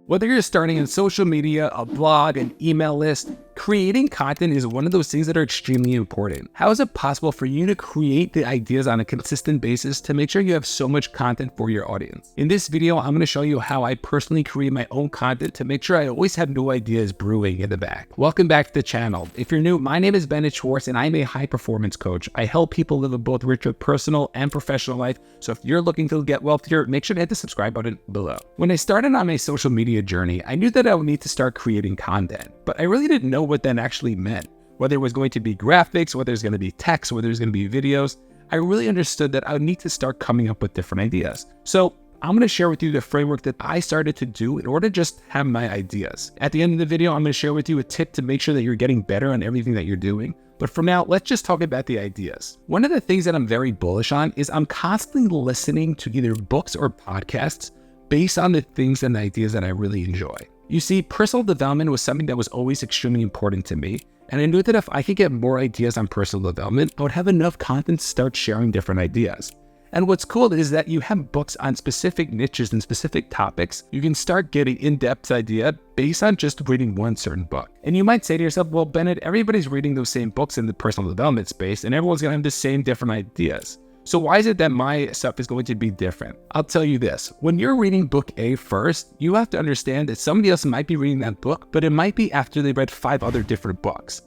Whether you're starting in social media, a blog, an email list, creating content is one of those things that are extremely important. How is it possible for you to create the ideas on a consistent basis to make sure you have so much content for your audience? In this video, I'm going to show you how I personally create my own content to make sure I always have new ideas brewing in the back. Welcome back to the channel. If you're new, my name is Bennett Schwartz and I'm a high performance coach. I help people live a both richer personal and professional life. So if you're looking to get wealthier, make sure to hit the subscribe button below. When I started on my social media journey, I knew that I would need to start creating content, but I really didn't know what that actually meant. Whether it was going to be graphics, whether it's going to be text, whether it's going to be videos, I really understood that I would need to start coming up with different ideas. So I'm going to share with you the framework that I started to do in order to just have my ideas. At the end of the video, I'm going to share with you a tip to make sure that you're getting better on everything that you're doing. But for now, let's just talk about the ideas. One of the things that I'm very bullish on is I'm constantly listening to either books or podcasts based on the things and the ideas that I really enjoy. You see, personal development was something that was always extremely important to me. And I knew that if I could get more ideas on personal development, I would have enough content to start sharing different ideas. And what's cool is that you have books on specific niches and specific topics. You can start getting in-depth idea based on just reading one certain book. And you might say to yourself, well, Bennett, everybody's reading those same books in the personal development space and everyone's gonna have the same different ideas. So why is it that my stuff is going to be different? I'll tell you this, when you're reading book A first, you have to understand that somebody else might be reading that book, but it might be after they read 5 other different books.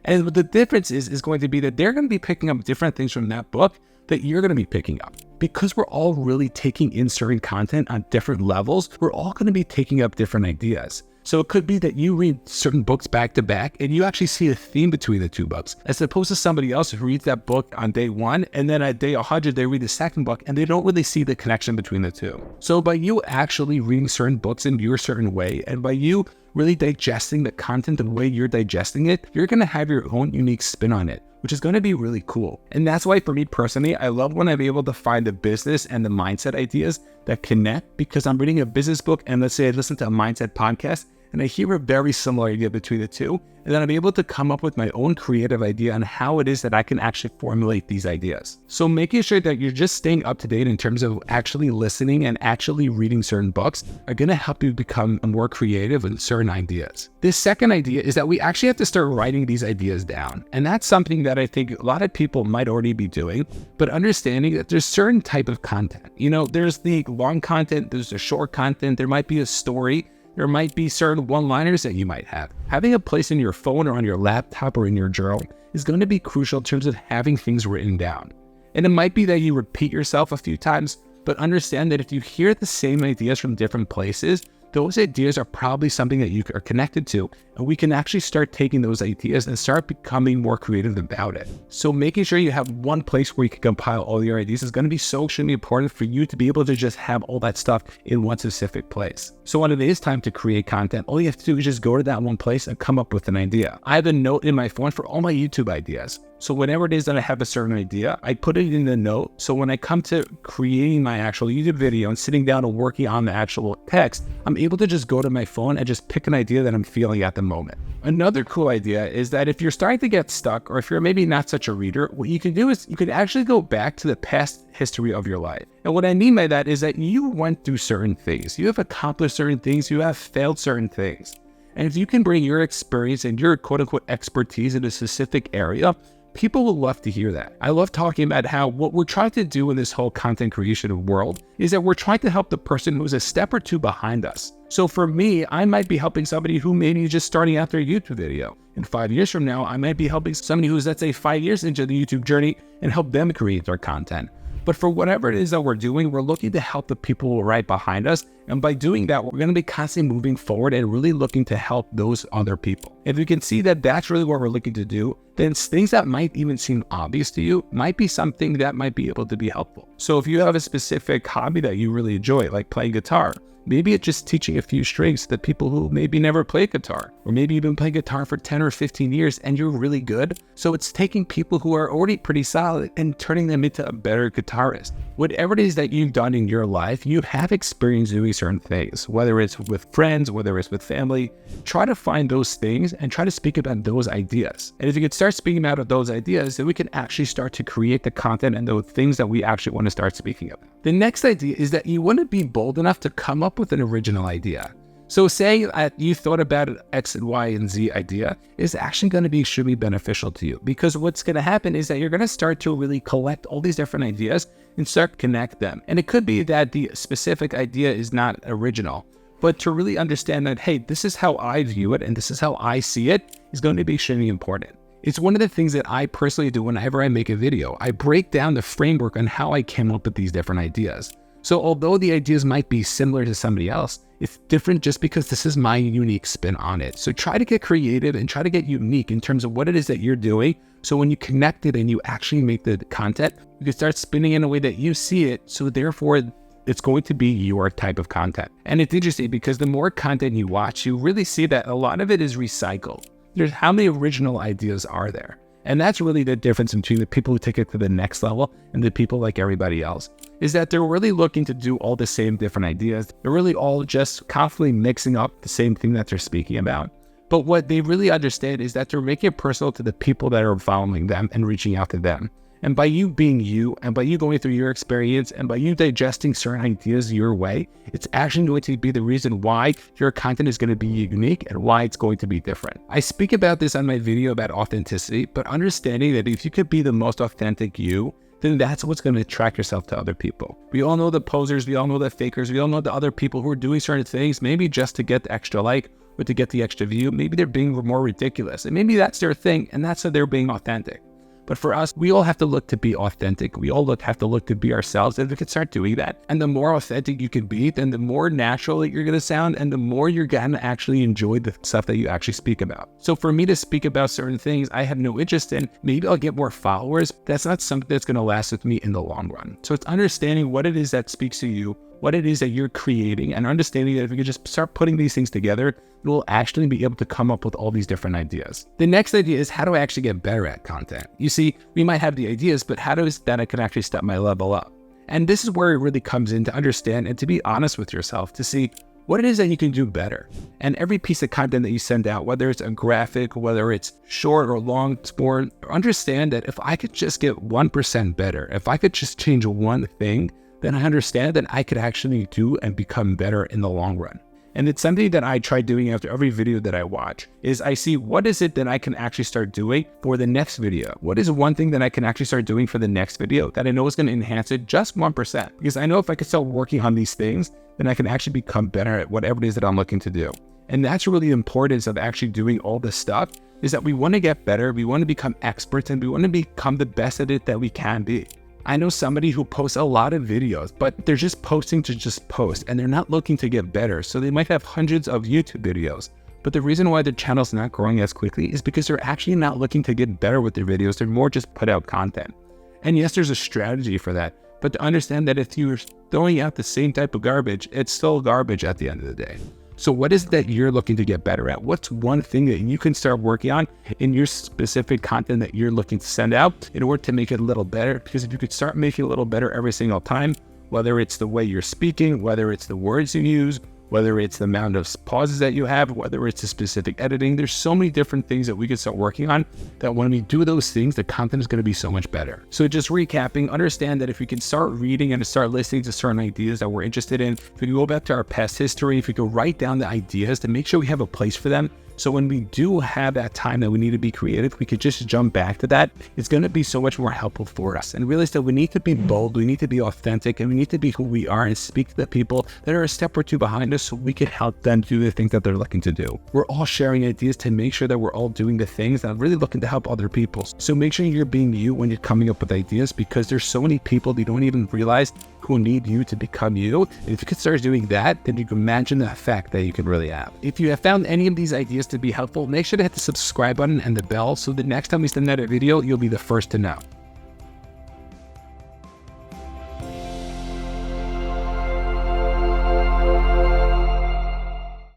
And what the difference is going to be that they're going to be picking up different things from that book that you're going to be picking up. Because we're all really taking in certain content on different levels, we're all going to be taking up different ideas. So it could be that you read certain books back to back and you actually see a theme between the two books, as opposed to somebody else who reads that book on day 1 and then at day 100 they read the second book and they don't really see the connection between the two. So by you actually reading certain books in your certain way and by you really digesting the content the way you're digesting it, you're going to have your own unique spin on it, which is going to be really cool. And that's why for me personally, I love when I'm able to find the business and the mindset ideas that connect, because I'm reading a business book and let's say I listen to a mindset podcast and I hear a very similar idea between the two, and then I'm able to come up with my own creative idea on how it is that I can actually formulate these ideas. So making sure that you're just staying up to date in terms of actually listening and actually reading certain books are going to help you become more creative with certain ideas. This second idea is that we actually have to start writing these ideas down. And that's something that I think a lot of people might already be doing, but understanding that there's certain type of content. You know, there's the long content, there's the short content, there might be a story, there might be certain one-liners that you might have. Having a place in your phone or on your laptop or in your journal is going to be crucial in terms of having things written down. And it might be that you repeat yourself a few times, but understand that if you hear the same ideas from different places, those ideas are probably something that you are connected to, and we can actually start taking those ideas and start becoming more creative about it. So making sure you have one place where you can compile all your ideas is going to be so extremely important for you to be able to just have all that stuff in one specific place. So when it is time to create content, all you have to do is just go to that one place and come up with an idea. I have a note in my phone for all my YouTube ideas. So whenever it is that I have a certain idea, I put it in the note. So when I come to creating my actual YouTube video and sitting down and working on the actual text, I'm able to just go to my phone and just pick an idea that I'm feeling at the moment. Another cool idea is that if you're starting to get stuck, or if you're maybe not such a reader, what you can do is you can actually go back to the past history of your life. And what I mean by that is that you went through certain things, you have accomplished certain things, you have failed certain things. And if you can bring your experience and your quote unquote expertise in a specific area, people will love to hear that. I love talking about how what we're trying to do in this whole content creation world is that we're trying to help the person who's a step or two behind us. So for me, I might be helping somebody who may be just starting out their YouTube video. And 5 years from now, I might be helping somebody who's, let's say, 5 years into the YouTube journey and help them create their content. But for whatever it is that we're doing, we're looking to help the people who are right behind us. And by doing that, we're going to be constantly moving forward and really looking to help those other people. If you can see that that's really what we're looking to do, then things that might even seem obvious to you might be something that might be able to be helpful. So if you have a specific hobby that you really enjoy, like playing guitar, maybe it's just teaching a few strings to people who maybe never played guitar, or maybe you've been playing guitar for 10 or 15 years and you're really good. So it's taking people who are already pretty solid and turning them into a better guitarist. Whatever it is that you've done in your life, you have experience doing certain things, whether it's with friends, whether it's with family. Try to find those things and try to speak about those ideas. And if you can start speaking about those ideas, then we can actually start to create the content and those things that we actually want to start speaking about. The next idea is that you want to be bold enough to come up with an original idea. So saying that you thought about X and Y and Z idea is actually going to be extremely beneficial to you, because what's going to happen is that you're going to start to really collect all these different ideas and start to connect them. And it could be that the specific idea is not original, but to really understand that, hey, this is how I view it and this is how I see it is going to be extremely important. It's one of the things that I personally do whenever I make a video. I break down the framework on how I came up with these different ideas. So although the ideas might be similar to somebody else, it's different just because this is my unique spin on it. So try to get creative and try to get unique in terms of what it is that you're doing. So when you connect it and you actually make the content, you can start spinning in a way that you see it. So therefore, it's going to be your type of content. And it's interesting because the more content you watch, you really see that a lot of it is recycled. There's how many original ideas are there? And that's really the difference between the people who take it to the next level and the people like everybody else, is that they're really looking to do all the same different ideas. They're really all just constantly mixing up the same thing that they're speaking about. But what they really understand is that they're making it personal to the people that are following them and reaching out to them. And by you being you, and by you going through your experience, and by you digesting certain ideas your way, it's actually going to be the reason why your content is going to be unique and why it's going to be different. I speak about this on my video about authenticity, but understanding that if you could be the most authentic you, then that's what's going to attract yourself to other people. We all know the posers, we all know the fakers, we all know the other people who are doing certain things, maybe just to get the extra like or to get the extra view. Maybe they're being more ridiculous, and maybe that's their thing, and that's how they're being authentic. But for us, we all have to look to be authentic. We all have to look to be ourselves, and we can start doing that. And the more authentic you can be, then the more natural that you're going to sound, and the more you're going to actually enjoy the stuff that you actually speak about. So for me to speak about certain things I have no interest in, maybe I'll get more followers. That's not something that's going to last with me in the long run. So it's understanding what it is that speaks to you, what it is that you're creating, and understanding that if you can just start putting these things together, you'll actually be able to come up with all these different ideas. The next idea is, how do I actually get better at content? You see, we might have the ideas, but how does that I can actually step my level up? And this is where it really comes in to understand and to be honest with yourself, to see what it is that you can do better. And every piece of content that you send out, whether it's a graphic, whether it's short or long form, understand that if I could just get 1% better, if I could just change one thing, then I understand that I could actually do and become better in the long run. And it's something that I try doing after every video that I watch, is I see what is it that I can actually start doing for the next video. What is one thing that I can actually start doing for the next video that I know is going to enhance it just 1%? Because I know if I could start working on these things, then I can actually become better at whatever it is that I'm looking to do. And that's really the importance of actually doing all this stuff, is that we want to get better, we want to become experts, and we want to become the best at it that we can be. I know somebody who posts a lot of videos, but they're just posting to just post, and they're not looking to get better. So they might have hundreds of YouTube videos, but the reason why their channel's not growing as quickly is because they're actually not looking to get better with their videos. They're more just put out content. And yes, there's a strategy for that, but to understand that if you're throwing out the same type of garbage, it's still garbage at the end of the day. So what is it that you're looking to get better at? What's one thing that you can start working on in your specific content that you're looking to send out in order to make it a little better? Because if you could start making it a little better every single time, whether it's the way you're speaking, whether it's the words you use, whether it's the amount of pauses that you have, whether it's the specific editing, there's so many different things that we can start working on that when we do those things, the content is going to be so much better. So just recapping, understand that if we can start reading and start listening to certain ideas that we're interested in, if we can go back to our past history, if we can write down the ideas to make sure we have a place for them, so when we do have that time that we need to be creative, we could just jump back to that. It's going to be so much more helpful for us. And realize that we need to be bold, we need to be authentic, and we need to be who we are and speak to the people that are a step or two behind us so we can help them do the things that they're looking to do. We're all sharing ideas to make sure that we're all doing the things that are really looking to help other people. So make sure you're being you when you're coming up with ideas, because there's so many people that you don't even realize who need you to become you. And if you could start doing that, then you can imagine the effect that you can really have. If you have found any of these ideas to be helpful, make sure to hit the subscribe button and the bell so the next time we send out a video, you'll be the first to know.